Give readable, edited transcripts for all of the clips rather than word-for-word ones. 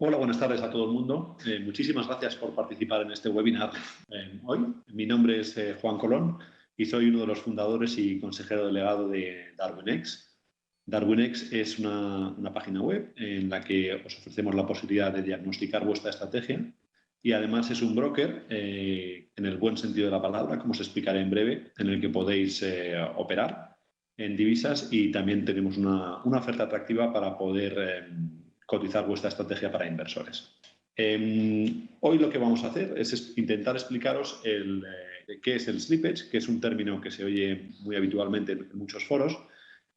Hola, buenas tardes a todo el mundo. Muchísimas gracias por participar en este webinar hoy. Mi nombre es Juan Colón y soy uno de los fundadores y consejero delegado de DarwinX. DarwinX es una página web en la que os ofrecemos la posibilidad de diagnosticar vuestra estrategia y además es un broker, en el buen sentido de la palabra, como os explicaré en breve, en el que podéis operar en divisas y también tenemos una oferta atractiva para poder cotizar vuestra estrategia para inversores. Hoy lo que vamos a hacer es intentar explicaros qué es el slippage, que es un término que se oye muy habitualmente en muchos foros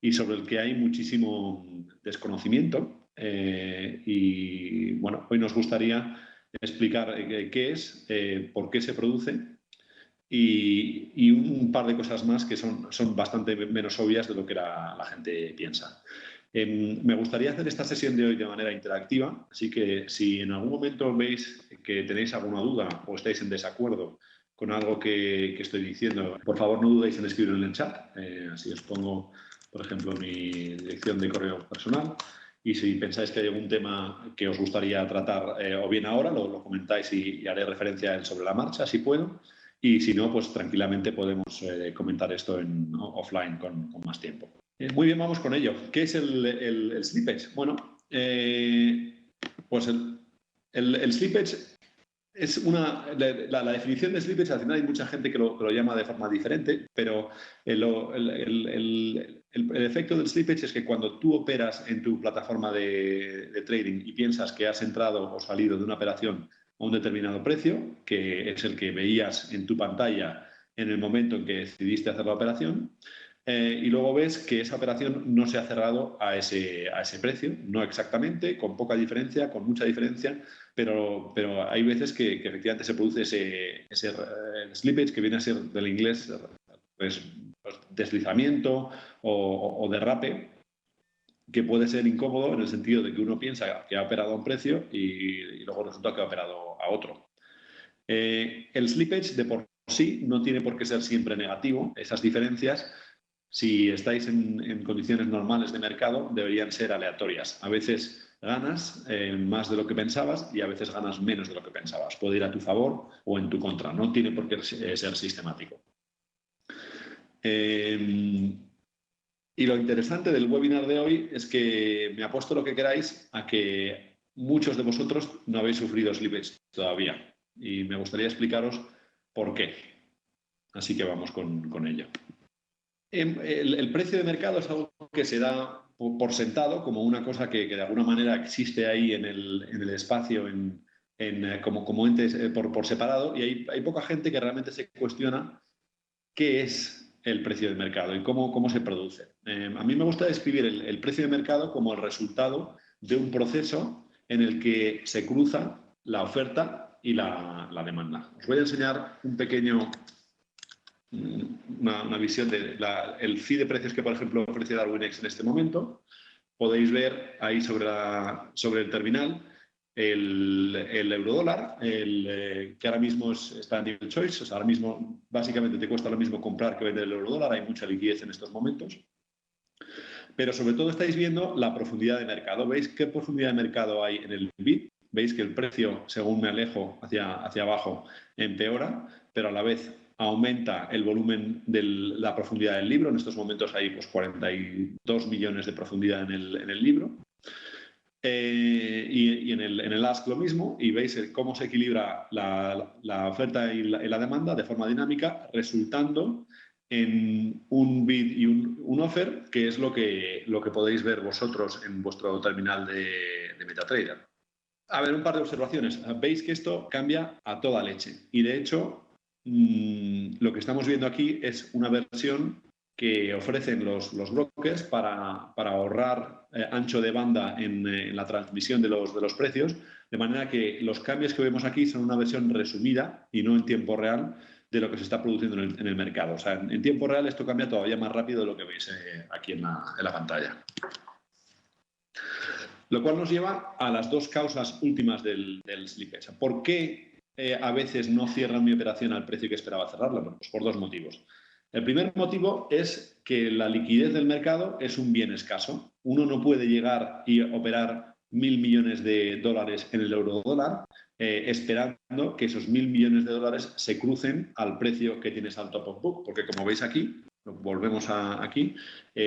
y sobre el que hay muchísimo desconocimiento. Y bueno, hoy nos gustaría explicar qué es, por qué se produce y un par de cosas más que son bastante menos obvias de lo que la gente piensa. Me gustaría hacer esta sesión de hoy de manera interactiva, así que si en algún momento veis que tenéis alguna duda o estáis en desacuerdo con algo que estoy diciendo, por favor no dudéis en escribirlo en el chat. Así os pongo, por ejemplo, mi dirección de correo personal. Y si pensáis que hay algún tema que os gustaría tratar o bien ahora, lo comentáis y haré referencia a él sobre la marcha, si puedo. Y si no, pues tranquilamente podemos comentar esto offline con más tiempo. Muy bien, vamos con ello. ¿Qué es el slippage? Bueno, pues el slippage es la definición de slippage, al final hay mucha gente que lo llama de forma diferente, pero el efecto del slippage es que cuando tú operas en tu plataforma de trading y piensas que has entrado o salido de una operación a un determinado precio, que es el que veías en tu pantalla en el momento en que decidiste hacer la operación, y luego ves que esa operación no se ha cerrado a ese precio, no exactamente, con poca diferencia, con mucha diferencia, pero hay veces que efectivamente se produce ese slippage, que viene a ser del inglés pues deslizamiento o derrape, que puede ser incómodo en el sentido de que uno piensa que ha operado a un precio y luego resulta que ha operado a otro. El slippage de por sí no tiene por qué ser siempre negativo. Esas diferencias, si estáis en condiciones normales de mercado, deberían ser aleatorias. A veces ganas más de lo que pensabas y a veces ganas menos de lo que pensabas. Puede ir a tu favor o en tu contra. No tiene por qué ser sistemático. Y lo interesante del webinar de hoy es que me apuesto lo que queráis a que muchos de vosotros no habéis sufrido slippage todavía. Y me gustaría explicaros por qué. Así que vamos con ello. El precio de mercado es algo que se da por sentado como una cosa que de alguna manera existe ahí en el espacio como entes por separado, y hay poca gente que realmente se cuestiona qué es el precio de mercado y cómo se produce. A mí me gusta describir el precio de mercado como el resultado de un proceso en el que se cruza la oferta y la demanda. Os voy a enseñar una visión del feed de precios que, por ejemplo, ofrece DarwinX en este momento. Podéis ver ahí sobre el terminal el eurodólar, que ahora mismo está en nivel choice. O sea, ahora mismo básicamente te cuesta lo mismo comprar que vender el eurodólar. Hay mucha liquidez en estos momentos. Pero sobre todo estáis viendo la profundidad de mercado. ¿Veis qué profundidad de mercado hay en el bid? Veis que el precio, según me alejo hacia abajo, empeora, pero a la vez aumenta el volumen de la profundidad del libro. En estos momentos hay pues, 42 millones de profundidad en el libro. Y en el ask lo mismo, y veis cómo se equilibra la oferta y la demanda de forma dinámica, resultando en un bid y un offer, que es lo que podéis ver vosotros en vuestro terminal de MetaTrader. A ver, un par de observaciones. Veis que esto cambia a toda leche y, de hecho, lo que estamos viendo aquí es una versión que ofrecen los brokers para ahorrar ancho de banda en la transmisión de los precios, de manera que los cambios que vemos aquí son una versión resumida y no en tiempo real de lo que se está produciendo en el mercado. O sea, en tiempo real esto cambia todavía más rápido de lo que veis aquí en la pantalla. Lo cual nos lleva a las dos causas últimas del slippage. ¿Por qué a veces no cierran mi operación al precio que esperaba cerrarla? Bueno, pues por dos motivos. El primer motivo es que la liquidez del mercado es un bien escaso. Uno no puede llegar y operar 1.000 millones de dólares en el euro dólar, esperando que esos 1.000 millones de dólares se crucen al precio que tienes al top of book, porque como veis aquí, volvemos aquí,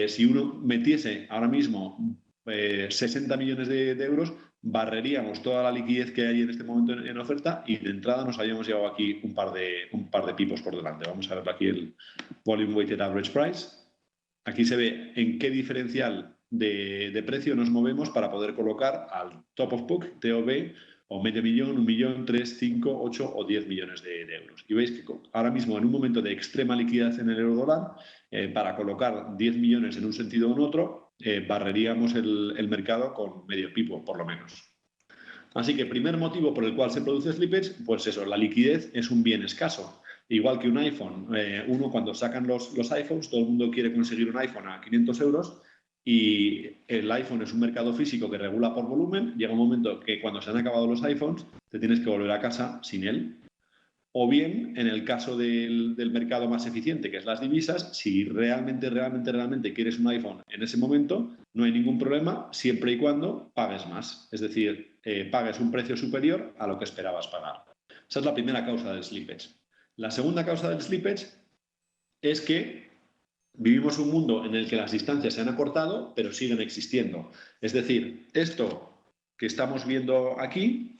si uno metiese ahora mismo 60 millones de euros, barreríamos toda la liquidez que hay en este momento en oferta y de entrada nos habíamos llevado aquí un par de pipos por delante. Vamos a ver aquí el Volume Weighted Average Price. Aquí se ve en qué diferencial de precio nos movemos para poder colocar al top of book, TOB, o medio millón, 1 millón, 3, 5, 8 o 10 millones de euros. Y veis que ahora mismo en un momento de extrema liquidez en el euro dólar, para colocar 10 millones en un sentido o en otro, barreríamos el mercado con medio pipo, por lo menos. Así que primer motivo por el cual se produce slippage, pues eso, la liquidez es un bien escaso. Igual que un iPhone, uno cuando sacan los iPhones, todo el mundo quiere conseguir un iPhone a 500 euros y el iPhone es un mercado físico que regula por volumen. Llega un momento que cuando se han acabado los iPhones, te tienes que volver a casa sin él. O bien, en el caso del mercado más eficiente, que es las divisas, si realmente quieres un iPhone en ese momento, no hay ningún problema, siempre y cuando pagues más. Es decir, pagues un precio superior a lo que esperabas pagar. Esa es la primera causa del slippage. La segunda causa del slippage es que vivimos un mundo en el que las distancias se han acortado, pero siguen existiendo. Es decir, esto que estamos viendo aquí,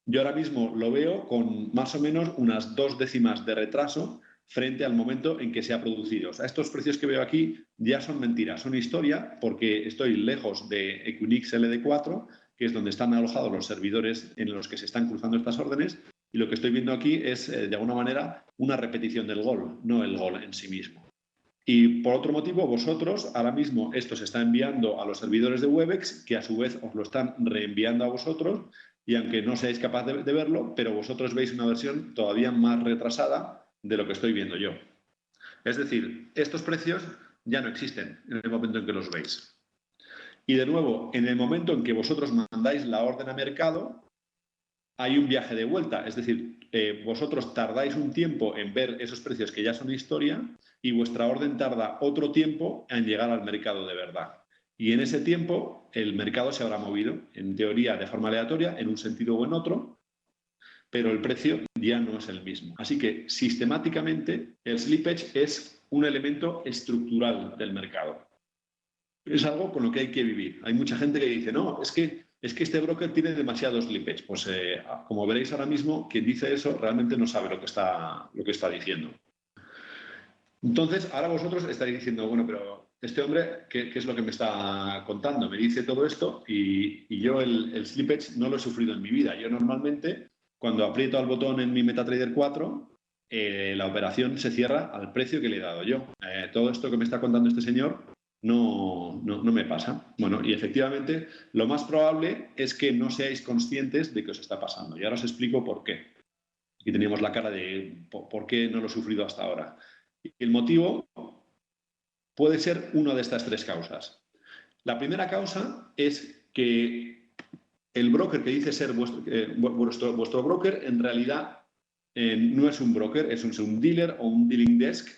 yo ahora mismo lo veo con más o menos unas 2 décimas de retraso frente al momento en que se ha producido. O sea, estos precios que veo aquí ya son mentiras, son historia, porque estoy lejos de Equinix LD4, que es donde están alojados los servidores en los que se están cruzando estas órdenes, y lo que estoy viendo aquí es, de alguna manera, una repetición del gol, no el gol en sí mismo. Y por otro motivo, vosotros, ahora mismo esto se está enviando a los servidores de Webex, que a su vez os lo están reenviando a vosotros, y aunque no seáis capaz de verlo, pero vosotros veis una versión todavía más retrasada de lo que estoy viendo yo. Es decir, estos precios ya no existen en el momento en que los veis. Y de nuevo, en el momento en que vosotros mandáis la orden a mercado, hay un viaje de vuelta. Es decir, vosotros tardáis un tiempo en ver esos precios que ya son historia y vuestra orden tarda otro tiempo en llegar al mercado de verdad. Y en ese tiempo el mercado se habrá movido, en teoría de forma aleatoria, en un sentido o en otro, pero el precio ya no es el mismo. Así que sistemáticamente el slippage es un elemento estructural del mercado. Es algo con lo que hay que vivir. Hay mucha gente que dice, no, es que este broker tiene demasiado slippage. Pues como veréis ahora mismo, quien dice eso realmente no sabe lo que está diciendo. Entonces, ahora vosotros estaréis diciendo, bueno, pero este hombre, ¿qué es lo que me está contando? Me dice todo esto y yo el slippage no lo he sufrido en mi vida. Yo normalmente, cuando aprieto al botón en mi MetaTrader 4, la operación se cierra al precio que le he dado yo. Todo esto que me está contando este señor no me pasa. Bueno, y efectivamente, lo más probable es que no seáis conscientes de que os está pasando. Y ahora os explico por qué. Aquí teníamos la cara de por qué no lo he sufrido hasta ahora. Y el motivo puede ser una de estas tres causas. La primera causa es que el broker que dice ser vuestro broker, en realidad no es un broker, es un dealer o un dealing desk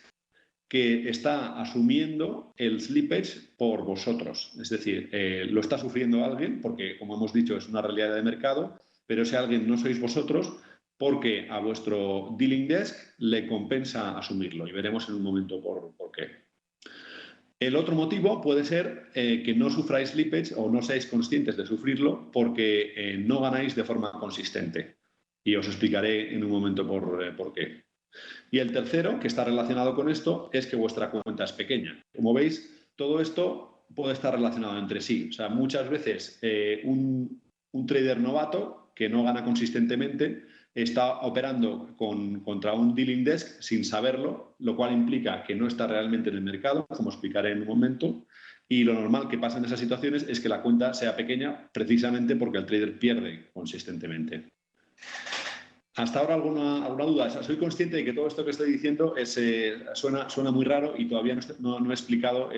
que está asumiendo el slippage por vosotros. Es decir, lo está sufriendo alguien, porque, como hemos dicho, es una realidad de mercado, pero ese alguien no sois vosotros, porque a vuestro dealing desk le compensa asumirlo. Y veremos en un momento por qué. El otro motivo puede ser que no sufráis slippage o no seáis conscientes de sufrirlo porque no ganáis de forma consistente. Y os explicaré en un momento por qué. Y el tercero, que está relacionado con esto, es que vuestra cuenta es pequeña. Como veis, todo esto puede estar relacionado entre sí. O sea, muchas veces un trader novato que no gana consistentemente está operando contra un dealing desk sin saberlo, lo cual implica que no está realmente en el mercado, como explicaré en un momento. Y lo normal que pasa en esas situaciones es que la cuenta sea pequeña precisamente porque el trader pierde consistentemente. ¿Hasta ahora alguna duda? O sea, soy consciente de que todo esto que estoy diciendo suena muy raro y todavía no he explicado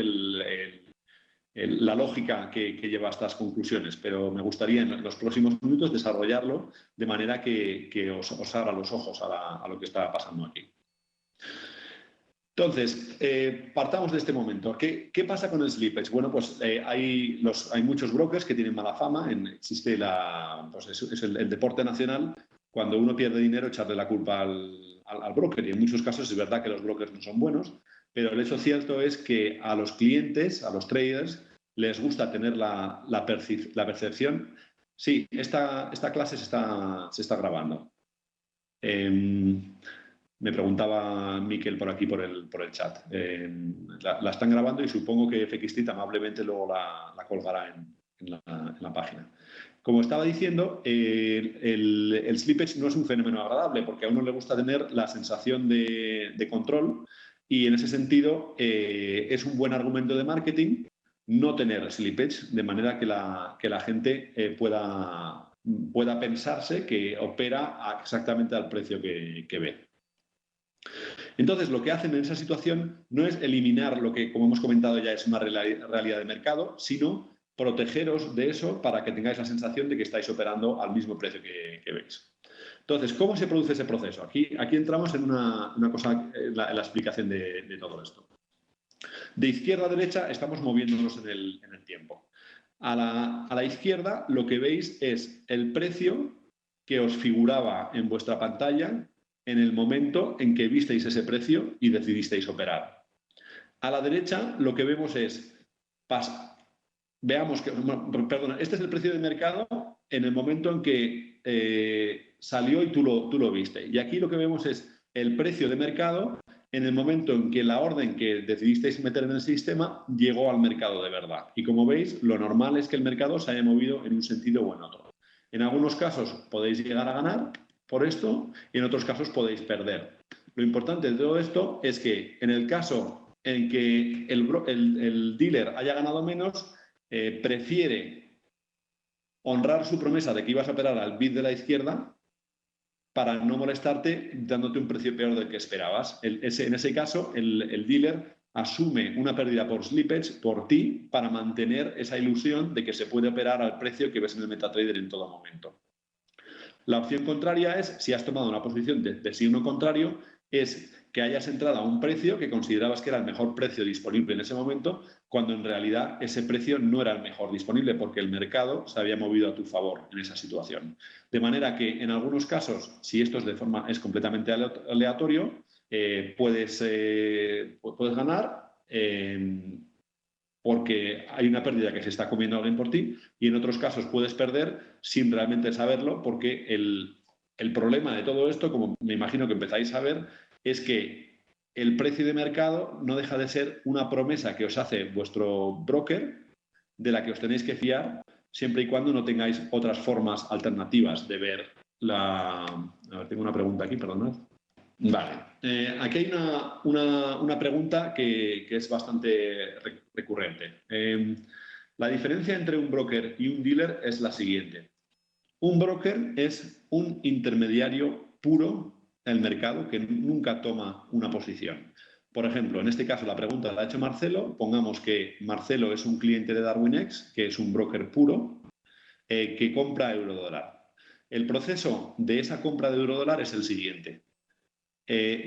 la lógica que lleva a estas conclusiones, pero me gustaría en los próximos minutos desarrollarlo de manera que os abra los ojos a lo que está pasando aquí. Entonces, partamos de este momento. ¿Qué pasa con el slippage? Bueno, pues hay muchos brokers que tienen mala fama. Existe pues es el deporte nacional. Cuando uno pierde dinero, echarle la culpa al broker. Y en muchos casos es verdad que los brokers no son buenos, pero el hecho cierto es que a los clientes, a los traders, les gusta tener la percepción. Sí, esta clase se está grabando. Me preguntaba Miquel por aquí, por el chat. La están grabando y supongo que FXtit amablemente luego la colgará en la página. Como estaba diciendo, el slippage no es un fenómeno agradable porque a uno le gusta tener la sensación de control y en ese sentido es un buen argumento de marketing no tener slippage, de manera que la gente pueda pensarse que opera exactamente al precio que ve. Entonces, lo que hacen en esa situación no es eliminar lo que, como hemos comentado ya, es una realidad de mercado, sino protegeros de eso para que tengáis la sensación de que estáis operando al mismo precio que veis. Entonces, ¿cómo se produce ese proceso? Aquí entramos en una cosa, en la explicación de todo esto. De izquierda a derecha estamos moviéndonos en el tiempo. A la izquierda lo que veis es el precio que os figuraba en vuestra pantalla en el momento en que visteis ese precio y decidisteis operar. A la derecha lo que vemos es, veamos que, perdona, este es el precio de mercado en el momento en que salió y tú lo viste. Y aquí lo que vemos es el precio de mercado en el momento en que la orden que decidisteis meter en el sistema llegó al mercado de verdad. Y como veis, lo normal es que el mercado se haya movido en un sentido o en otro. En algunos casos podéis llegar a ganar por esto y en otros casos podéis perder. Lo importante de todo esto es que en el caso en que el dealer haya ganado menos, prefiere honrar su promesa de que ibas a operar al bid de la izquierda para no molestarte dándote un precio peor del que esperabas. En ese caso, el dealer asume una pérdida por slippage por ti para mantener esa ilusión de que se puede operar al precio que ves en el MetaTrader en todo momento. La opción contraria es, si has tomado una posición de signo contrario, es que hayas entrado a un precio que considerabas que era el mejor precio disponible en ese momento, cuando en realidad ese precio no era el mejor disponible porque el mercado se había movido a tu favor en esa situación. De manera que en algunos casos, si esto es completamente aleatorio, puedes ganar porque hay una pérdida que se está comiendo alguien por ti, y en otros casos puedes perder sin realmente saberlo, porque el problema de todo esto, como me imagino que empezáis a ver, es que el precio de mercado no deja de ser una promesa que os hace vuestro broker, de la que os tenéis que fiar, siempre y cuando no tengáis otras formas alternativas de ver la... A ver, tengo una pregunta aquí, perdonad. Vale, aquí hay una pregunta que es bastante recurrente. La diferencia entre un broker y un dealer es la siguiente. Un broker es un intermediario puro en el mercado que nunca toma una posición. Por ejemplo, en este caso la pregunta la ha hecho Marcelo. Pongamos que Marcelo es un cliente de DarwinX, que es un broker puro, que compra eurodólar. El proceso de esa compra de eurodólar es el siguiente.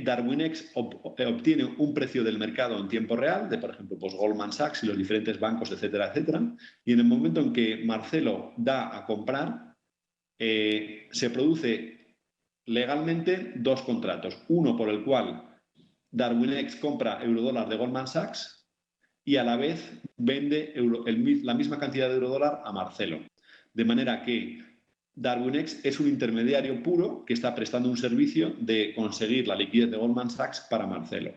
DarwinX obtiene un precio del mercado en tiempo real, de por ejemplo pues Goldman Sachs y los diferentes bancos, etcétera, etcétera, y en el momento en que Marcelo da a comprar, se produce legalmente dos contratos. Uno por el cual DarwinX compra eurodólar de Goldman Sachs y a la vez vende la misma cantidad de eurodólar a Marcelo. De manera que DarwinX es un intermediario puro que está prestando un servicio de conseguir la liquidez de Goldman Sachs para Marcelo.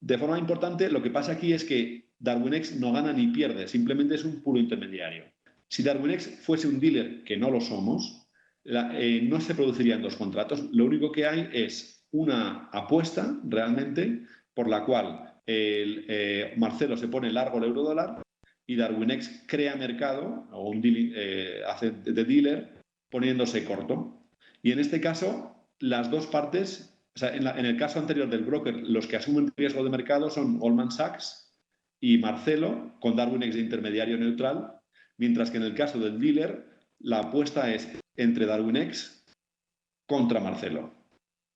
De forma importante, lo que pasa aquí es que DarwinX no gana ni pierde, simplemente es un puro intermediario. Si DarwinX fuese un dealer, que no lo somos, no se producirían dos contratos. Lo único que hay es una apuesta realmente por la cual Marcelo se pone largo el eurodólar y DarwinX crea mercado o hace de dealer poniéndose corto. Y en este caso, las dos partes, o sea, en el caso anterior del broker, los que asumen riesgo de mercado son Goldman Sachs y Marcelo, con DarwinX de intermediario neutral, mientras que en el caso del dealer, la apuesta es entre DarwinX contra Marcelo.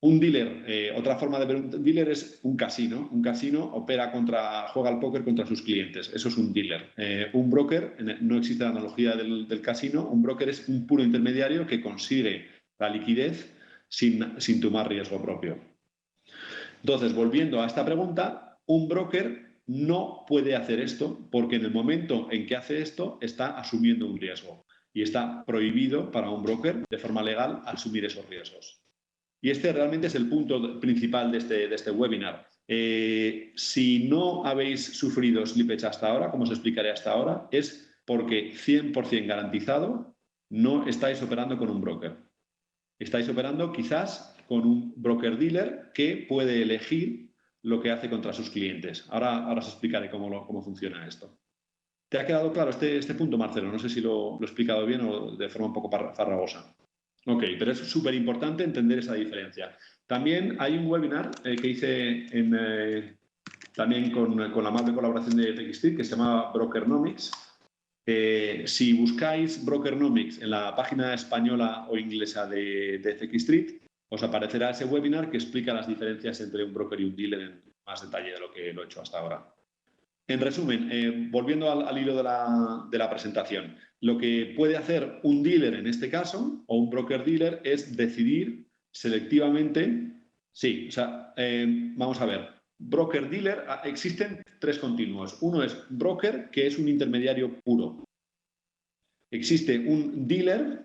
Un dealer, otra forma de ver un dealer es un casino. Un casino juega al póker contra sus clientes. Eso es un dealer. Un broker, no existe la analogía del casino, un broker es un puro intermediario que consigue la liquidez sin tomar riesgo propio. Entonces, volviendo a esta pregunta, un broker no puede hacer esto porque en el momento en que hace esto está asumiendo un riesgo y está prohibido para un broker de forma legal asumir esos riesgos. Y este realmente es el punto principal de este webinar. Si no habéis sufrido slippage hasta ahora, como os explicaré hasta ahora, es porque 100% garantizado no estáis operando con un broker. Estáis operando quizás con un broker dealer que puede elegir lo que hace contra sus clientes. Ahora os explicaré cómo funciona esto. ¿Te ha quedado claro este punto, Marcelo? No sé si lo he explicado bien o de forma un poco farragosa. Ok, pero es súper importante entender esa diferencia. También hay un webinar que hice también con la amable colaboración de TechStreet que se llama Brokernomics. Si buscáis Brokernomics en la página española o inglesa de TechStreet, os aparecerá ese webinar que explica las diferencias entre un broker y un dealer en más detalle de lo que lo he hecho hasta ahora. En resumen, volviendo al hilo de la presentación, lo que puede hacer un dealer en este caso, o un broker dealer, es decidir selectivamente, sí, o sea, vamos a ver, broker dealer, existen tres continuos. Uno es broker, que es un intermediario puro. Existe un dealer,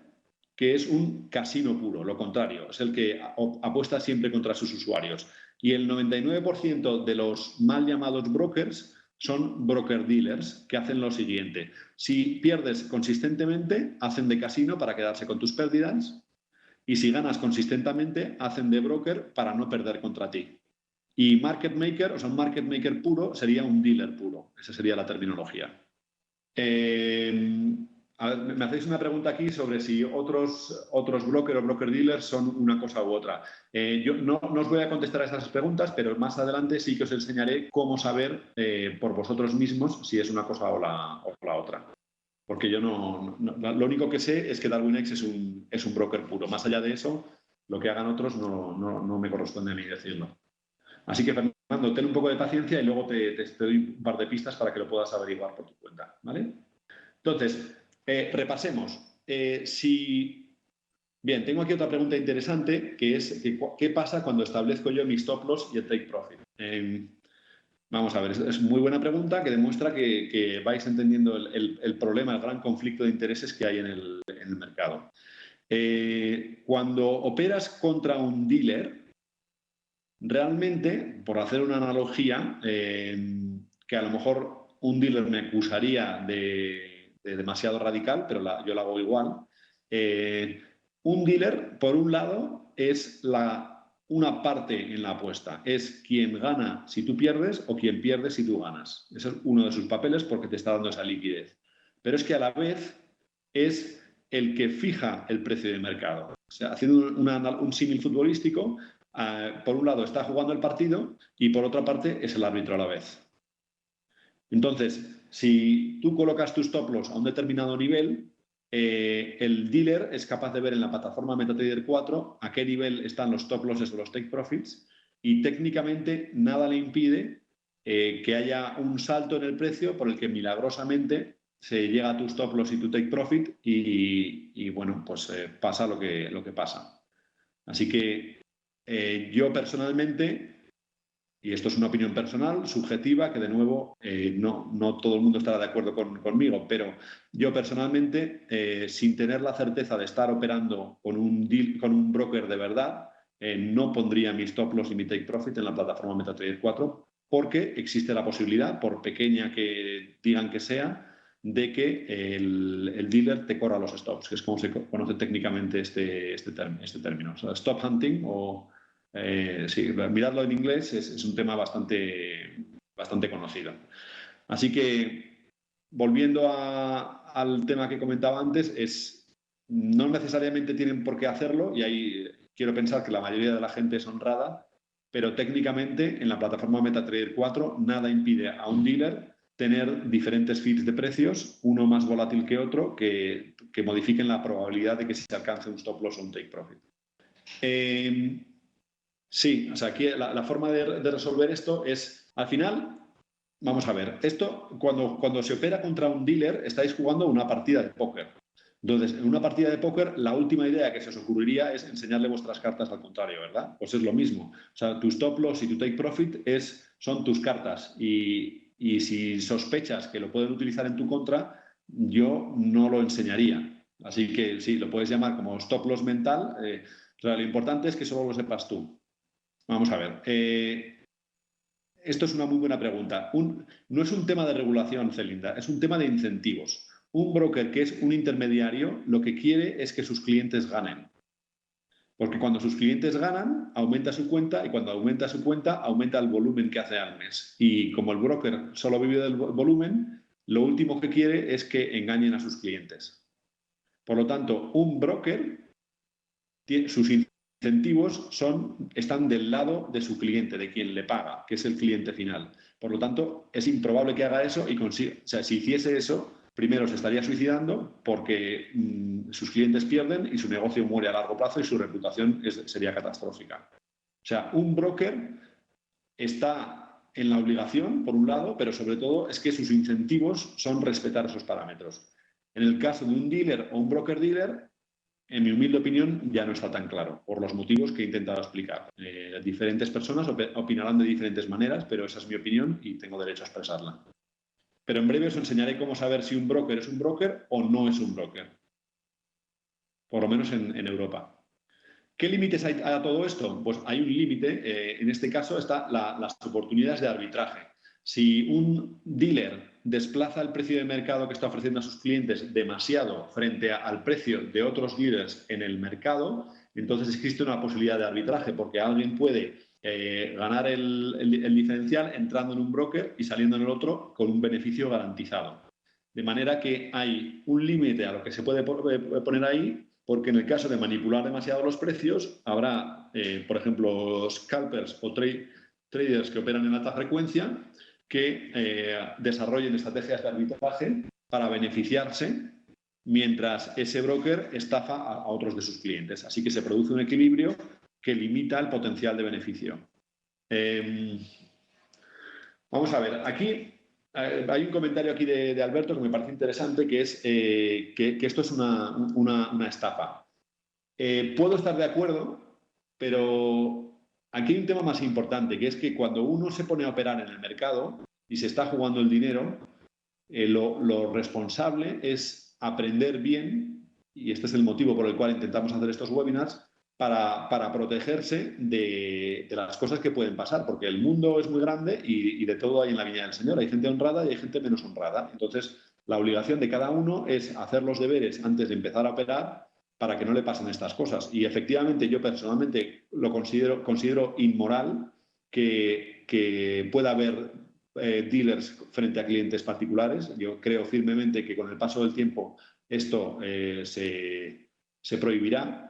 que es un casino puro, lo contrario, es el que apuesta siempre contra sus usuarios. Y el 99% de los mal llamados brokers son broker dealers que hacen lo siguiente. Si pierdes consistentemente, hacen de casino para quedarse con tus pérdidas y si ganas consistentemente, hacen de broker para no perder contra ti. Y market maker, o sea, un market maker puro sería un dealer puro. Esa sería la terminología. Me hacéis una pregunta aquí sobre si otros brokers o broker dealers son una cosa u otra. Yo no os voy a contestar a esas preguntas, pero más adelante sí que os enseñaré cómo saber por vosotros mismos si es una cosa o la otra. Porque yo lo único que sé es que DarwinX es un broker puro. Más allá de eso, lo que hagan otros no me corresponde a mí decirlo. Así que, Fernando, ten un poco de paciencia y luego te doy un par de pistas para que lo puedas averiguar por tu cuenta, ¿vale? Entonces, repasemos. Bien, tengo aquí otra pregunta interesante, que es ¿qué pasa cuando establezco yo mi stop loss y el take profit? Vamos a ver, es muy buena pregunta que demuestra que vais entendiendo el problema, el gran conflicto de intereses que hay en el mercado. Cuando operas contra un dealer, realmente, por hacer una analogía, que a lo mejor un dealer me acusaría de demasiado radical, pero yo la hago igual. Un dealer, por un lado, es una parte en la apuesta. Es quien gana si tú pierdes o quien pierde si tú ganas. Ese es uno de sus papeles porque te está dando esa liquidez. Pero es que a la vez es el que fija el precio de mercado. O sea, haciendo un símil futbolístico, por un lado está jugando el partido y por otra parte es el árbitro a la vez. Entonces, si tú colocas tus stop loss a un determinado nivel, el dealer es capaz de ver en la plataforma MetaTrader 4 a qué nivel están los stop losses o los take profits y técnicamente nada le impide que haya un salto en el precio por el que milagrosamente se llega a tu stop loss y tu take profit y bueno, pues pasa lo que pasa. Así que yo personalmente, y esto es una opinión personal, subjetiva, que de nuevo no todo el mundo estará de acuerdo conmigo, pero yo personalmente, sin tener la certeza de estar operando con un broker de verdad, no pondría mi stop loss y mi take profit en la plataforma MetaTrader 4 porque existe la posibilidad, por pequeña que digan que sea, de que el dealer te corra los stops, que es como se conoce técnicamente este término. O sea, stop hunting o... sí, miradlo en inglés es un tema bastante conocido. Así que, volviendo al tema que comentaba antes, no necesariamente tienen por qué hacerlo, y ahí quiero pensar que la mayoría de la gente es honrada, pero técnicamente en la plataforma MetaTrader 4 nada impide a un dealer tener diferentes feeds de precios, uno más volátil que otro, que modifiquen la probabilidad de que se alcance un stop loss o un take profit. Sí, o sea, aquí la forma de resolver esto es, al final, vamos a ver, esto cuando se opera contra un dealer, estáis jugando una partida de póker. Entonces, en una partida de póker, la última idea que se os ocurriría es enseñarle vuestras cartas al contrario, ¿verdad? Pues es lo mismo. O sea, tu stop loss y tu take profit son tus cartas. Y si sospechas que lo pueden utilizar en tu contra, yo no lo enseñaría. Así que sí, lo puedes llamar como stop loss mental. O sea, lo importante es que solo lo sepas tú. Vamos a ver. Esto es una muy buena pregunta. No es un tema de regulación, Celinda, es un tema de incentivos. Un broker que es un intermediario lo que quiere es que sus clientes ganen. Porque cuando sus clientes ganan, aumenta su cuenta y cuando aumenta su cuenta, aumenta el volumen que hace al mes. Y como el broker solo vive del volumen, lo último que quiere es que engañen a sus clientes. Por lo tanto, un broker, sus incentivos están del lado de su cliente, de quien le paga, que es el cliente final. Por lo tanto, es improbable que haga eso y consiga. O sea, si hiciese eso, primero se estaría suicidando porque sus clientes pierden y su negocio muere a largo plazo y su reputación sería catastrófica. O sea, un broker está en la obligación, por un lado, pero sobre todo es que sus incentivos son respetar esos parámetros. En el caso de un dealer o un broker dealer, en mi humilde opinión, ya no está tan claro, por los motivos que he intentado explicar. Diferentes personas opinarán de diferentes maneras, pero esa es mi opinión y tengo derecho a expresarla. Pero en breve os enseñaré cómo saber si un broker es un broker o no es un broker, por lo menos en Europa. ¿Qué límites hay a todo esto? Pues hay un límite, en este caso están las oportunidades de arbitraje. Si un dealer desplaza el precio de mercado que está ofreciendo a sus clientes demasiado frente al precio de otros dealers en el mercado, entonces existe una posibilidad de arbitraje porque alguien puede ganar el diferencial entrando en un broker y saliendo en el otro con un beneficio garantizado. De manera que hay un límite a lo que se puede poner ahí, porque en el caso de manipular demasiado los precios, habrá, por ejemplo, scalpers o traders que operan en alta frecuencia que desarrollen estrategias de arbitraje para beneficiarse mientras ese broker estafa a otros de sus clientes. Así que se produce un equilibrio que limita el potencial de beneficio. Vamos a ver, aquí hay un comentario aquí de Alberto que me parece interesante, que es que esto es una estafa. Puedo estar de acuerdo, pero aquí hay un tema más importante, que es que cuando uno se pone a operar en el mercado y se está jugando el dinero, lo responsable es aprender bien, y este es el motivo por el cual intentamos hacer estos webinars, para protegerse de las cosas que pueden pasar, porque el mundo es muy grande y de todo hay en la viña del Señor. Hay gente honrada y hay gente menos honrada. Entonces, la obligación de cada uno es hacer los deberes antes de empezar a operar para que no le pasen estas cosas. Y efectivamente, yo personalmente lo considero inmoral que pueda haber dealers frente a clientes particulares. Yo creo firmemente que con el paso del tiempo esto se prohibirá.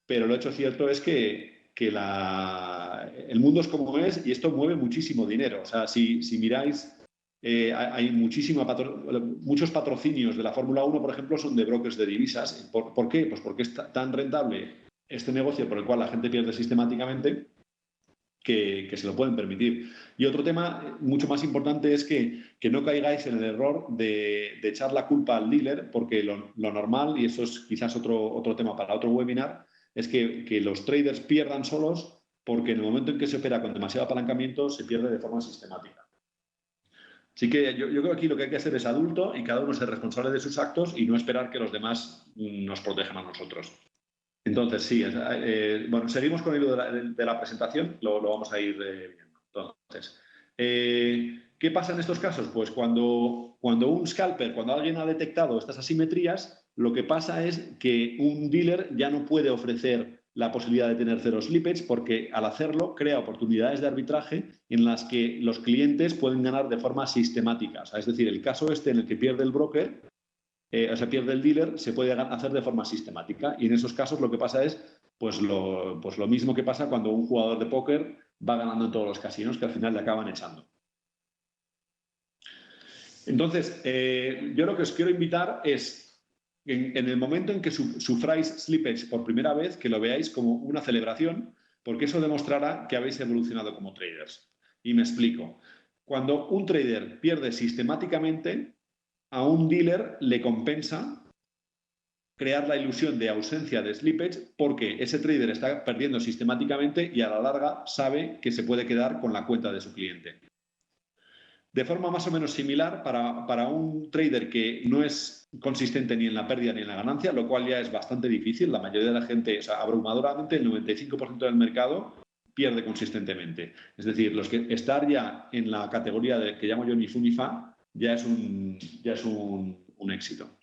Pero lo hecho cierto es que el mundo es como es y esto mueve muchísimo dinero. O sea, si miráis, hay muchos patrocinios de la Fórmula 1, por ejemplo, son de brokers de divisas. ¿Por qué? Pues porque es tan rentable este negocio por el cual la gente pierde sistemáticamente que se lo pueden permitir. Y otro tema mucho más importante es que no caigáis en el error de echar la culpa al dealer, porque lo normal, y eso es quizás otro tema para otro webinar, es que los traders pierdan solos porque en el momento en que se opera con demasiado apalancamiento se pierde de forma sistemática. Así que yo creo que aquí lo que hay que hacer es adulto y cada uno ser responsable de sus actos y no esperar que los demás nos protejan a nosotros. Entonces, sí, bueno, seguimos con el hilo de la presentación, lo vamos a ir viendo. Entonces, ¿qué pasa en estos casos? Pues cuando un scalper, cuando alguien ha detectado estas asimetrías, lo que pasa es que un dealer ya no puede ofrecer la posibilidad de tener cero slippage porque al hacerlo crea oportunidades de arbitraje en las que los clientes pueden ganar de forma sistemática. O sea, es decir, el caso este en el que pierde el broker, o sea, pierde el dealer, se puede hacer de forma sistemática. Y en esos casos lo que pasa es pues lo mismo que pasa cuando un jugador de póker va ganando en todos los casinos, que al final le acaban echando. Entonces, yo lo que os quiero invitar es, en el momento en que sufráis slippage por primera vez, que lo veáis como una celebración, porque eso demostrará que habéis evolucionado como traders. Y me explico. Cuando un trader pierde sistemáticamente, a un dealer le compensa crear la ilusión de ausencia de slippage porque ese trader está perdiendo sistemáticamente y a la larga sabe que se puede quedar con la cuenta de su cliente. De forma más o menos similar, para un trader que no es consistente ni en la pérdida ni en la ganancia, lo cual ya es bastante difícil, la mayoría de la gente, o sea, abrumadoramente el 95% del mercado pierde consistentemente. Es decir, los que estar ya en la categoría que llamo yo ni fu ni fa, ya es un éxito.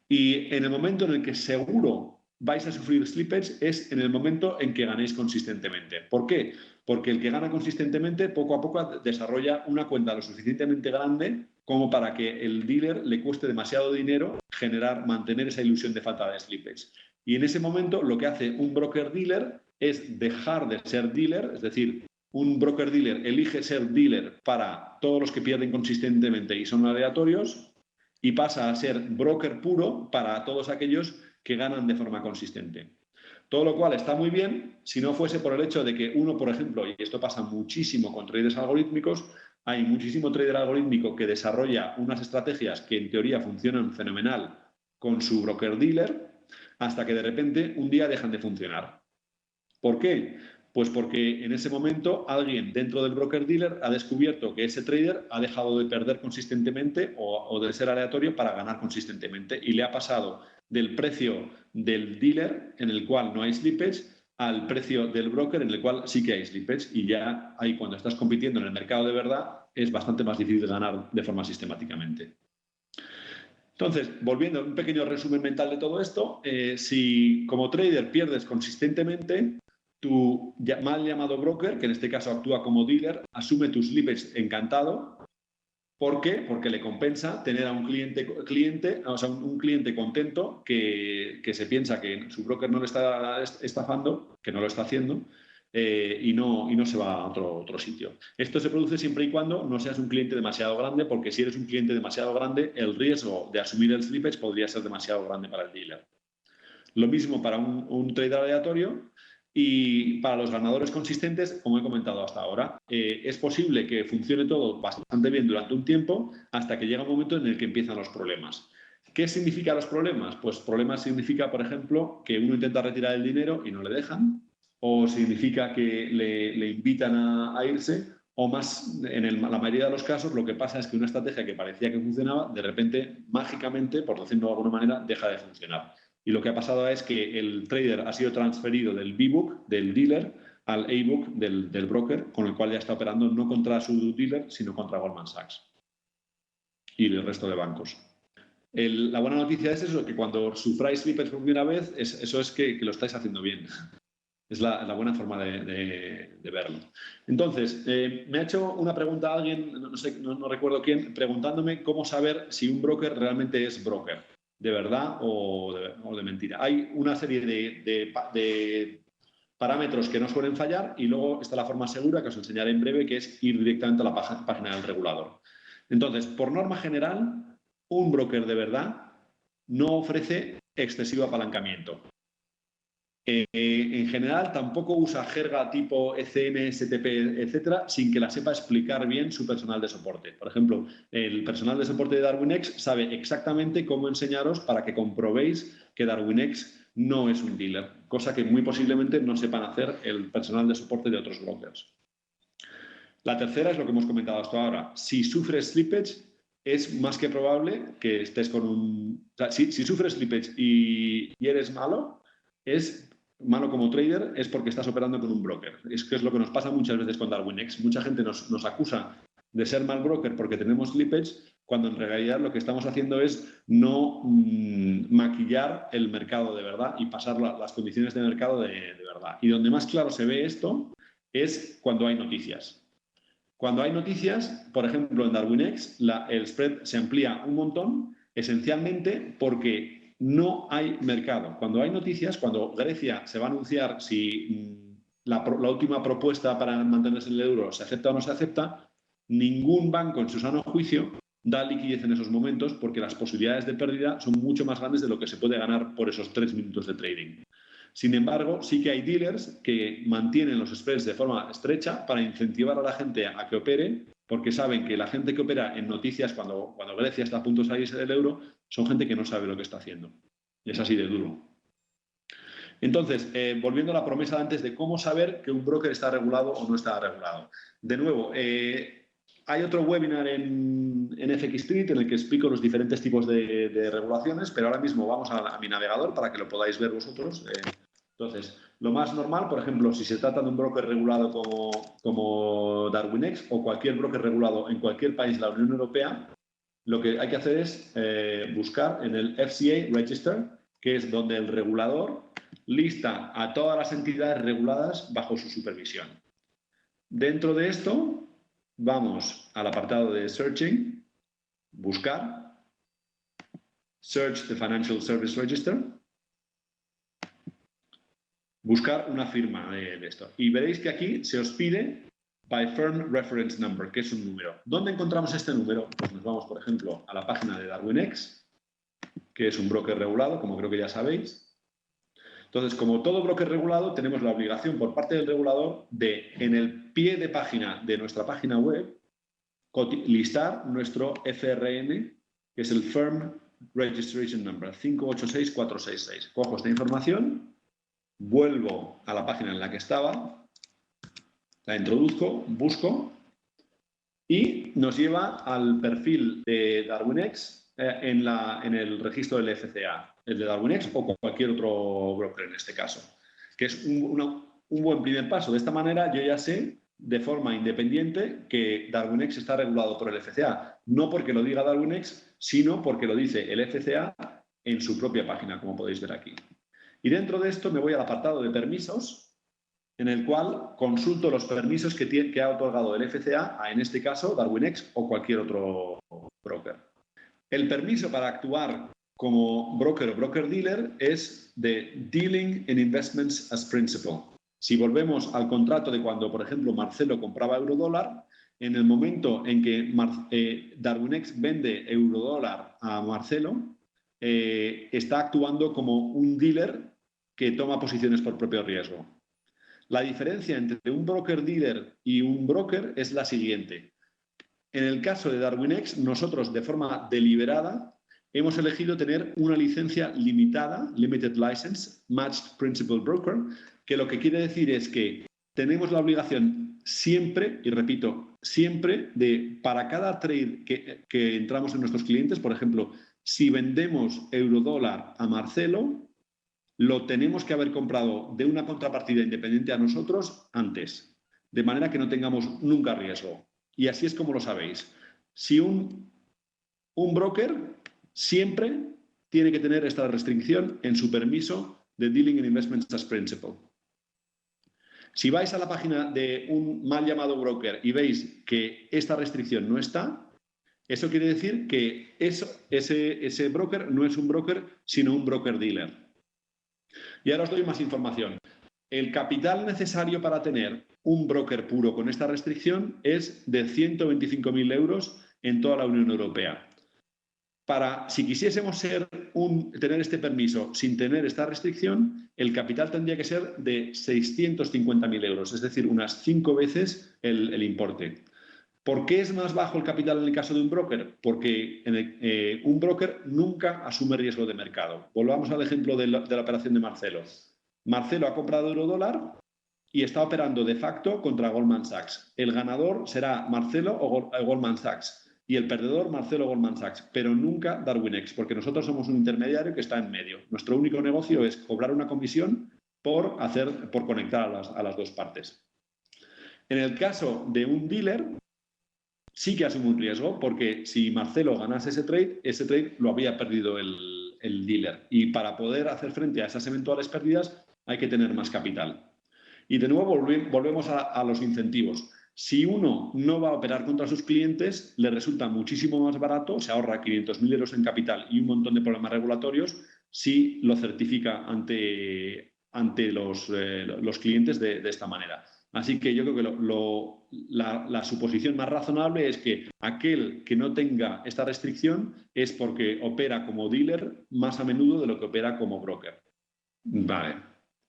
Y en el momento en el que seguro vais a sufrir slippage es en el momento en que ganéis consistentemente. ¿Por qué? Porque el que gana consistentemente poco a poco desarrolla una cuenta lo suficientemente grande como para que el dealer le cueste demasiado dinero mantener esa ilusión de falta de slippage. Y en ese momento lo que hace un broker dealer es dejar de ser dealer, es decir, un broker dealer elige ser dealer para todos los que pierden consistentemente y son aleatorios, y pasa a ser broker puro para todos aquellos que ganan de forma consistente. Todo lo cual está muy bien si no fuese por el hecho de que uno, por ejemplo, y esto pasa muchísimo con traders algorítmicos, hay muchísimo trader algorítmico que desarrolla unas estrategias que en teoría funcionan fenomenal con su broker dealer hasta que de repente un día dejan de funcionar. ¿Por qué? Pues porque en ese momento alguien dentro del broker dealer ha descubierto que ese trader ha dejado de perder consistentemente o de ser aleatorio para ganar consistentemente y le ha pasado del precio del dealer en el cual no hay slippage al precio del broker en el cual sí que hay slippage y ya ahí cuando estás compitiendo en el mercado de verdad es bastante más difícil ganar de forma sistemáticamente. Entonces, volviendo a un pequeño resumen mental de todo esto, si como trader pierdes consistentemente, tu mal llamado broker, que en este caso actúa como dealer, asume tus slippage encantado. ¿Por qué? Porque le compensa tener a un cliente contento que se piensa que su broker no le está estafando, que no lo está haciendo, y no se va a otro sitio. Esto se produce siempre y cuando no seas un cliente demasiado grande, porque si eres un cliente demasiado grande, el riesgo de asumir el slippage podría ser demasiado grande para el dealer. Lo mismo para un trader aleatorio. Y para los ganadores consistentes, como he comentado hasta ahora, es posible que funcione todo bastante bien durante un tiempo hasta que llega un momento en el que empiezan los problemas. ¿Qué significan los problemas? Pues problemas significa, por ejemplo, que uno intenta retirar el dinero y no le dejan, o significa que le invitan a irse, o más, la mayoría de los casos, lo que pasa es que una estrategia que parecía que funcionaba, de repente, mágicamente, por decirlo de alguna manera, deja de funcionar. Y lo que ha pasado es que el trader ha sido transferido del B-Book, del dealer, al A-Book del broker, con el cual ya está operando no contra su dealer, sino contra Goldman Sachs y el resto de bancos. La buena noticia es eso, que cuando sufráis slippage por primera vez, eso es que lo estáis haciendo bien. Es la buena forma de verlo. Entonces, me ha hecho una pregunta alguien, no recuerdo quién, preguntándome cómo saber si un broker realmente es broker. ¿De verdad o de mentira? Hay una serie de parámetros que no suelen fallar y luego está la forma segura que os enseñaré en breve, que es ir directamente a la página del regulador. Entonces, por norma general, un broker de verdad no ofrece excesivo apalancamiento. En general, tampoco usa jerga tipo ECN, STP, etcétera, sin que la sepa explicar bien su personal de soporte. Por ejemplo, el personal de soporte de DarwinX sabe exactamente cómo enseñaros para que comprobéis que DarwinX no es un dealer, cosa que muy posiblemente no sepan hacer el personal de soporte de otros brokers. La tercera es lo que hemos comentado hasta ahora. Si sufres slippage, es más que probable que estés con un... O sea, si sufres slippage y eres malo, es malo como trader, es porque estás operando con un broker. Es que es lo que nos pasa muchas veces con DarwinX. Mucha gente nos acusa de ser mal broker porque tenemos slippage, cuando en realidad lo que estamos haciendo es no maquillar el mercado de verdad y pasar las condiciones de mercado de verdad. Y donde más claro se ve esto es cuando hay noticias. Cuando hay noticias, por ejemplo, en DarwinX, el spread se amplía un montón, esencialmente porque no hay mercado. Cuando hay noticias, cuando Grecia se va a anunciar si la última propuesta para mantenerse en el euro se acepta o no se acepta, ningún banco en su sano juicio da liquidez en esos momentos porque las posibilidades de pérdida son mucho más grandes de lo que se puede ganar por esos 3 minutos de trading. Sin embargo, sí que hay dealers que mantienen los spreads de forma estrecha para incentivar a la gente a que opere, porque saben que la gente que opera en noticias cuando Grecia está a punto de salirse del euro son gente que no sabe lo que está haciendo. Y es así de duro. Entonces, volviendo a la promesa de antes de cómo saber que un broker está regulado o no está regulado. De nuevo, hay otro webinar en FX Street en el que explico los diferentes tipos de regulaciones, pero ahora mismo vamos a mi navegador para que lo podáis ver vosotros. Entonces, lo más normal, por ejemplo, si se trata de un broker regulado como DarwinX o cualquier broker regulado en cualquier país de la Unión Europea, lo que hay que hacer es buscar en el FCA Register, que es donde el regulador lista a todas las entidades reguladas bajo su supervisión. Dentro de esto, vamos al apartado de Searching, Buscar, Search the Financial Service Register, buscar una firma de esto. Y veréis que aquí se os pide by Firm Reference Number, que es un número. ¿Dónde encontramos este número? Pues nos vamos, por ejemplo, a la página de DarwinX, que es un broker regulado, como creo que ya sabéis. Entonces, como todo broker regulado, tenemos la obligación por parte del regulador de, en el pie de página de nuestra página web, listar nuestro FRN, que es el Firm Registration Number, 586466. Cojo esta información, vuelvo a la página en la que estaba, la introduzco, busco y nos lleva al perfil de DarwinX en el registro del FCA, el de DarwinX o cualquier otro broker en este caso, que es un buen primer paso. De esta manera yo ya sé de forma independiente que DarwinX está regulado por el FCA, no porque lo diga DarwinX, sino porque lo dice el FCA en su propia página, como podéis ver aquí. Y dentro de esto me voy al apartado de permisos, en el cual consulto los permisos que ha otorgado el FCA, en este caso DarwinX o cualquier otro broker. El permiso para actuar como broker o broker-dealer es de Dealing in Investments as Principal. Si volvemos al contrato de cuando, por ejemplo, Marcelo compraba eurodólar, en el momento en que DarwinX vende eurodólar a Marcelo, está actuando como un dealer que toma posiciones por propio riesgo. La diferencia entre un broker-dealer y un broker es la siguiente. En el caso de DarwinX, nosotros de forma deliberada hemos elegido tener una licencia limitada, Limited License, Matched Principal Broker, que lo que quiere decir es que tenemos la obligación siempre, y repito, siempre, de para cada trade que entramos en nuestros clientes, por ejemplo, si vendemos eurodólar a Marcelo, lo tenemos que haber comprado de una contrapartida independiente a nosotros antes, de manera que no tengamos nunca riesgo. Y así es como lo sabéis. Si un broker siempre tiene que tener esta restricción en su permiso de Dealing in Investments as Principal. Si vais a la página de un mal llamado broker y veis que esta restricción no está, eso quiere decir que ese broker no es un broker, sino un broker-dealer. Y ahora os doy más información. El capital necesario para tener un broker puro con esta restricción es de 125.000 euros en toda la Unión Europea. Si quisiésemos tener este permiso sin tener esta restricción, el capital tendría que ser de 650.000 euros, es decir, unas 5 veces el importe. ¿Por qué es más bajo el capital en el caso de un broker? Porque un broker nunca asume riesgo de mercado. Volvamos al ejemplo de la operación de Marcelo. Marcelo ha comprado eurodólar y está operando de facto contra Goldman Sachs. El ganador será Marcelo o Goldman Sachs y el perdedor Marcelo o Goldman Sachs, pero nunca DarwinX, porque nosotros somos un intermediario que está en medio. Nuestro único negocio es cobrar una comisión por conectar a las dos partes. En el caso de un dealer, sí que asume un riesgo, porque si Marcelo ganase ese trade lo había perdido el dealer. Y para poder hacer frente a esas eventuales pérdidas hay que tener más capital. Y de nuevo volvemos a los incentivos. Si uno no va a operar contra sus clientes, le resulta muchísimo más barato, se ahorra 500.000 euros en capital y un montón de problemas regulatorios si lo certifica ante los clientes de esta manera. Así que yo creo que la suposición más razonable es que aquel que no tenga esta restricción es porque opera como dealer más a menudo de lo que opera como broker. Vale.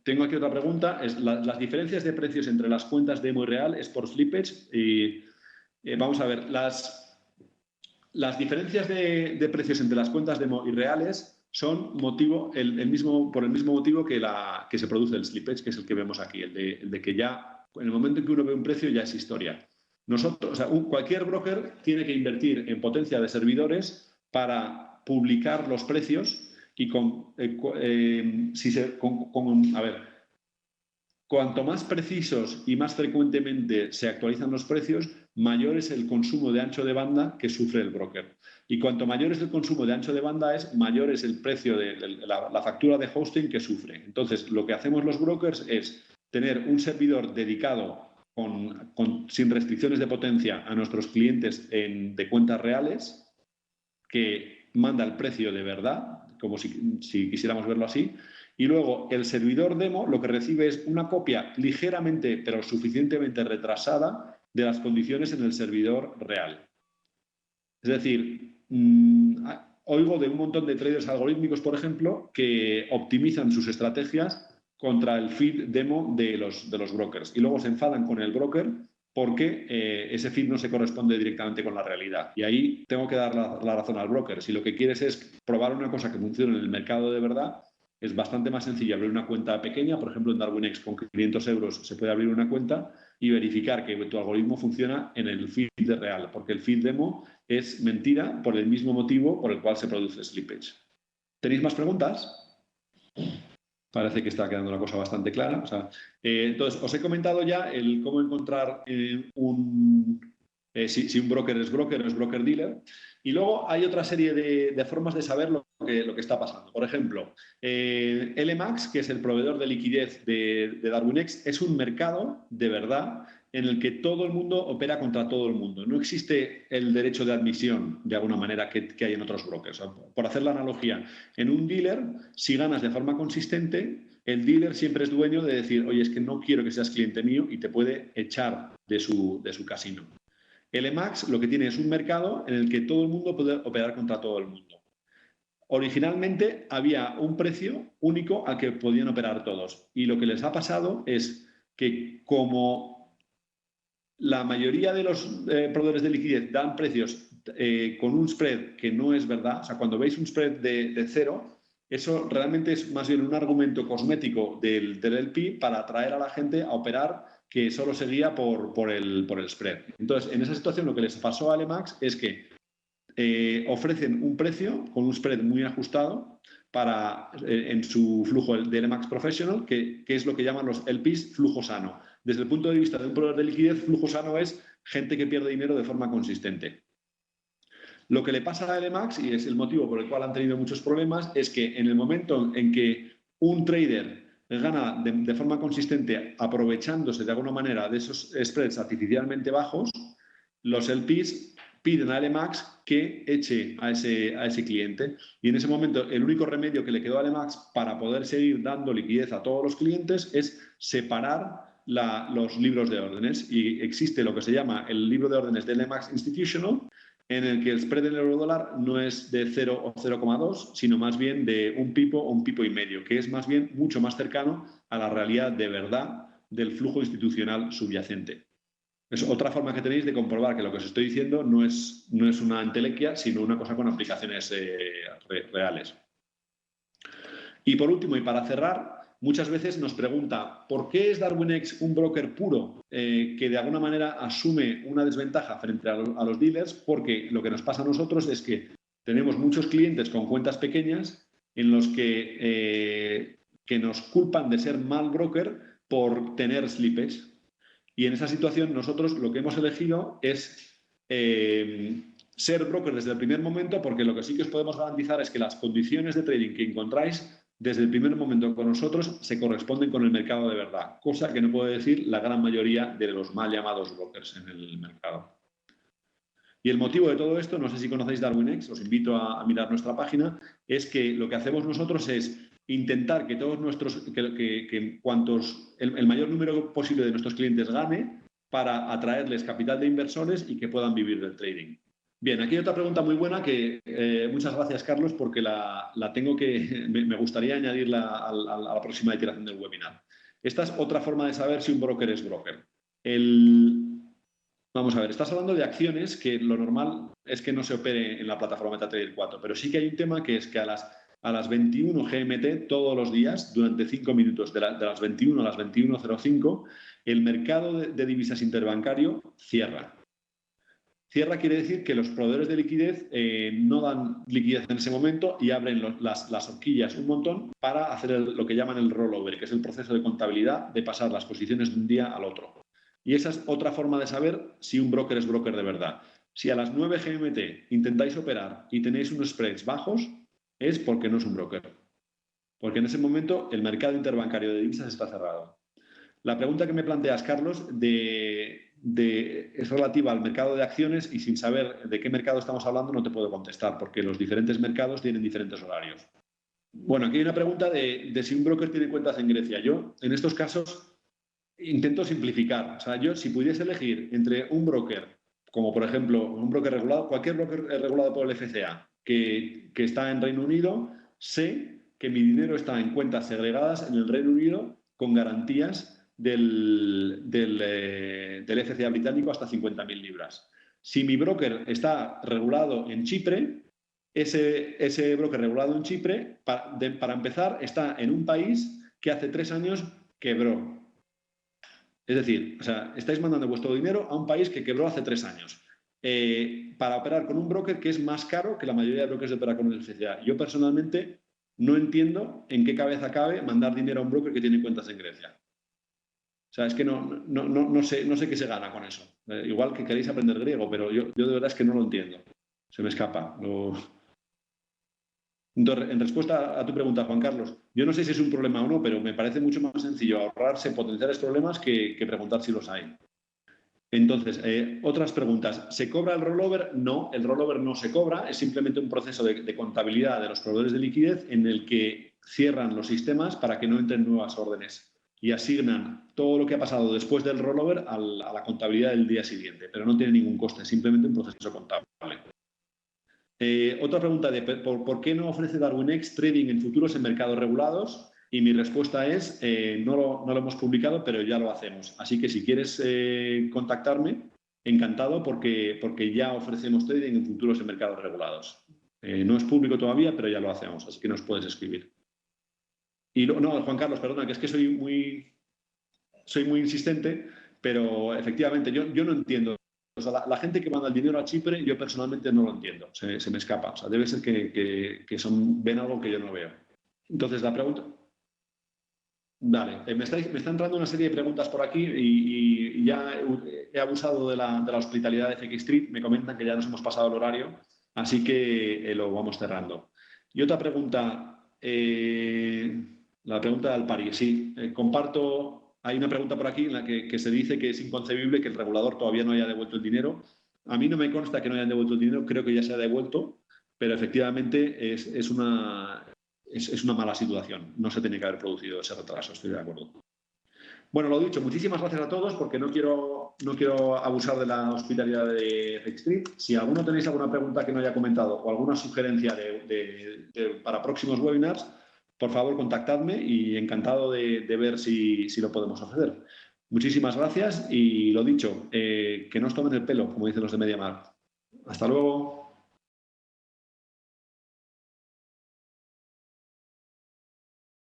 tengo aquí otra pregunta. Las diferencias de precios entre las cuentas demo y real es por slippage. Y vamos a ver, las diferencias de precios entre las cuentas demo y reales son por el mismo motivo que se produce el slippage, que es el que vemos aquí, el de que ya, en el momento en que uno ve un precio, ya es historia. Nosotros, o sea, cualquier broker tiene que invertir en potencia de servidores para publicar los precios y cuanto más precisos y más frecuentemente se actualizan los precios, mayor es el consumo de ancho de banda que sufre el broker. Y cuanto mayor es el consumo de ancho de banda, mayor es el precio de la factura de hosting que sufre. Entonces, lo que hacemos los brokers es tener un servidor dedicado sin restricciones de potencia a nuestros clientes de cuentas reales, que manda el precio de verdad, como si quisiéramos verlo así, y luego el servidor demo lo que recibe es una copia ligeramente, pero suficientemente retrasada de las condiciones en el servidor real. Es decir, oigo de un montón de traders algorítmicos, por ejemplo, que optimizan sus estrategias contra el feed demo de los brokers y luego se enfadan con el broker porque ese feed no se corresponde directamente con la realidad. Y ahí tengo que dar la razón al broker. Si lo que quieres es probar una cosa que funcione en el mercado de verdad, es bastante más sencillo abrir una cuenta pequeña. Por ejemplo, en DarwinX con 500 euros se puede abrir una cuenta y verificar que tu algoritmo funciona en el feed real, porque el feed demo es mentira por el mismo motivo por el cual se produce slippage. ¿Tenéis más preguntas? Parece que está quedando la cosa bastante clara. O sea, entonces, os he comentado ya el cómo encontrar si un broker es broker o es broker dealer. Y luego hay otra serie de formas de saber lo que está pasando. Por ejemplo, LMAX, que es el proveedor de liquidez de DarwinX, es un mercado de verdad en el que todo el mundo opera contra todo el mundo. No existe el derecho de admisión, de alguna manera, que hay en otros brokers. O sea, por hacer la analogía, en un dealer, si ganas de forma consistente, el dealer siempre es dueño de decir, oye, es que no quiero que seas cliente mío, y te puede echar de su casino. El EMAX lo que tiene es un mercado en el que todo el mundo puede operar contra todo el mundo. Originalmente había un precio único al que podían operar todos, y lo que les ha pasado es que, como la mayoría de los proveedores de liquidez dan precios con un spread que no es verdad, o sea, cuando veis un spread de cero, eso realmente es más bien un argumento cosmético del LP para atraer a la gente a operar que solo se guía por el spread. Entonces, en esa situación lo que les pasó a LMAX es que ofrecen un precio con un spread muy ajustado en su flujo de LMAX Professional, que es lo que llaman los LPs flujo sano. Desde el punto de vista de un proveedor de liquidez, flujo sano es gente que pierde dinero de forma consistente. Lo que le pasa a LMAX, y es el motivo por el cual han tenido muchos problemas, es que en el momento en que un trader gana de forma consistente aprovechándose de alguna manera de esos spreads artificialmente bajos, los LPs piden a LMAX que eche a ese cliente. Y en ese momento el único remedio que le quedó a LMAX para poder seguir dando liquidez a todos los clientes es separar los libros de órdenes. Y existe lo que se llama el libro de órdenes de LMAX Institutional, en el que el spread del euro-dólar no es de 0 o 0,2, sino más bien de un pipo o un pipo y medio, que es más bien mucho más cercano a la realidad de verdad del flujo institucional subyacente. Es otra forma que tenéis de comprobar que lo que os estoy diciendo no es una entelequia, sino una cosa con aplicaciones reales. Y por último, y para cerrar, muchas veces nos pregunta ¿por qué es DarwinX un broker puro que de alguna manera asume una desventaja frente a los dealers? Porque lo que nos pasa a nosotros es que tenemos muchos clientes con cuentas pequeñas en los que nos culpan de ser mal broker por tener slippage. Y en esa situación nosotros lo que hemos elegido es ser broker desde el primer momento, porque lo que sí que os podemos garantizar es que las condiciones de trading que encontráis desde el primer momento con nosotros se corresponden con el mercado de verdad, cosa que no puede decir la gran mayoría de los mal llamados brokers en el mercado. Y el motivo de todo esto, no sé si conocéis DarwinX, os invito a mirar nuestra página, es que lo que hacemos nosotros es intentar que todos el mayor número posible de nuestros clientes gane para atraerles capital de inversores y que puedan vivir del trading. Bien, aquí hay otra pregunta muy buena que muchas gracias, Carlos, porque la tengo que, me gustaría añadirla a la próxima iteración del webinar. Esta es otra forma de saber si un broker es broker. Vamos a ver, estás hablando de acciones que lo normal es que no se opere en la plataforma MetaTrader 4, pero sí que hay un tema que es que a las 21 GMT todos los días, durante 5 minutos, de las 21 a las 21:05, el mercado de divisas interbancario cierra. Cierra quiere decir que los proveedores de liquidez no dan liquidez en ese momento y abren las horquillas un montón para hacer lo que llaman el rollover, que es el proceso de contabilidad de pasar las posiciones de un día al otro. Y esa es otra forma de saber si un broker es broker de verdad. Si a las 9 GMT intentáis operar y tenéis unos spreads bajos, es porque no es un broker. Porque en ese momento el mercado interbancario de divisas está cerrado. La pregunta que me planteas, Carlos, es relativa al mercado de acciones y sin saber de qué mercado estamos hablando no te puedo contestar porque los diferentes mercados tienen diferentes horarios. Bueno, aquí hay una pregunta de si un broker tiene cuentas en Grecia. Yo, en estos casos, intento simplificar. O sea, yo si pudiese elegir entre un broker, como por ejemplo un broker regulado, cualquier broker regulado por el FCA que está en Reino Unido, sé que mi dinero está en cuentas segregadas en el Reino Unido con garantías del FCA británico hasta 50.000 libras. Si mi broker está regulado en Chipre, ese broker regulado en Chipre, para empezar, está en un país que hace 3 años quebró. Es decir, o sea, estáis mandando vuestro dinero a un país que quebró hace 3 años. Para operar con un broker que es más caro que la mayoría de brokers de operar con el FCA. Yo personalmente no entiendo en qué cabeza cabe mandar dinero a un broker que tiene cuentas en Grecia. O sea, es que no sé qué se gana con eso. Igual que queréis aprender griego, pero yo de verdad es que no lo entiendo. Se me escapa. Entonces, en respuesta a tu pregunta, Juan Carlos, yo no sé si es un problema o no, pero me parece mucho más sencillo ahorrarse potenciales problemas que preguntar si los hay. Entonces, otras preguntas. ¿Se cobra el rollover? No, el rollover no se cobra. Es simplemente un proceso de contabilidad de los proveedores de liquidez en el que cierran los sistemas para que no entren nuevas órdenes y asignan todo lo que ha pasado después del rollover a la contabilidad del día siguiente, pero no tiene ningún coste, simplemente un proceso contable. Otra pregunta de ¿por qué no ofrece DarwinX trading en futuros en mercados regulados? Y mi respuesta es, no lo hemos publicado, pero ya lo hacemos. Así que si quieres contactarme, encantado, porque ya ofrecemos trading en futuros en mercados regulados. No es público todavía, pero ya lo hacemos, así que nos puedes escribir. Y no, Juan Carlos, perdona, que es que soy muy insistente, pero efectivamente yo no entiendo. O sea, la gente que manda el dinero a Chipre, yo personalmente no lo entiendo, se me escapa. O sea, debe ser que ven algo que yo no veo. Entonces, la pregunta... Vale, me está entrando una serie de preguntas por aquí y ya he abusado de la hospitalidad de FX Street. Me comentan que ya nos hemos pasado el horario, así que lo vamos cerrando. Y otra pregunta, la pregunta de Alpari. Sí, comparto, hay una pregunta por aquí en la que se dice que es inconcebible que el regulador todavía no haya devuelto el dinero. A mí no me consta que no hayan devuelto el dinero, creo que ya se ha devuelto, pero efectivamente es una mala situación. No se tiene que haber producido ese retraso, estoy de acuerdo. Bueno, lo dicho, muchísimas gracias a todos porque no quiero abusar de la hospitalidad de FX Street. Si alguno tenéis alguna pregunta que no haya comentado o alguna sugerencia para próximos webinars, por favor contactadme y encantado de ver si lo podemos ofrecer. Muchísimas gracias y lo dicho, que no os tomen el pelo, como dicen los de MediaMarkt. Hasta luego.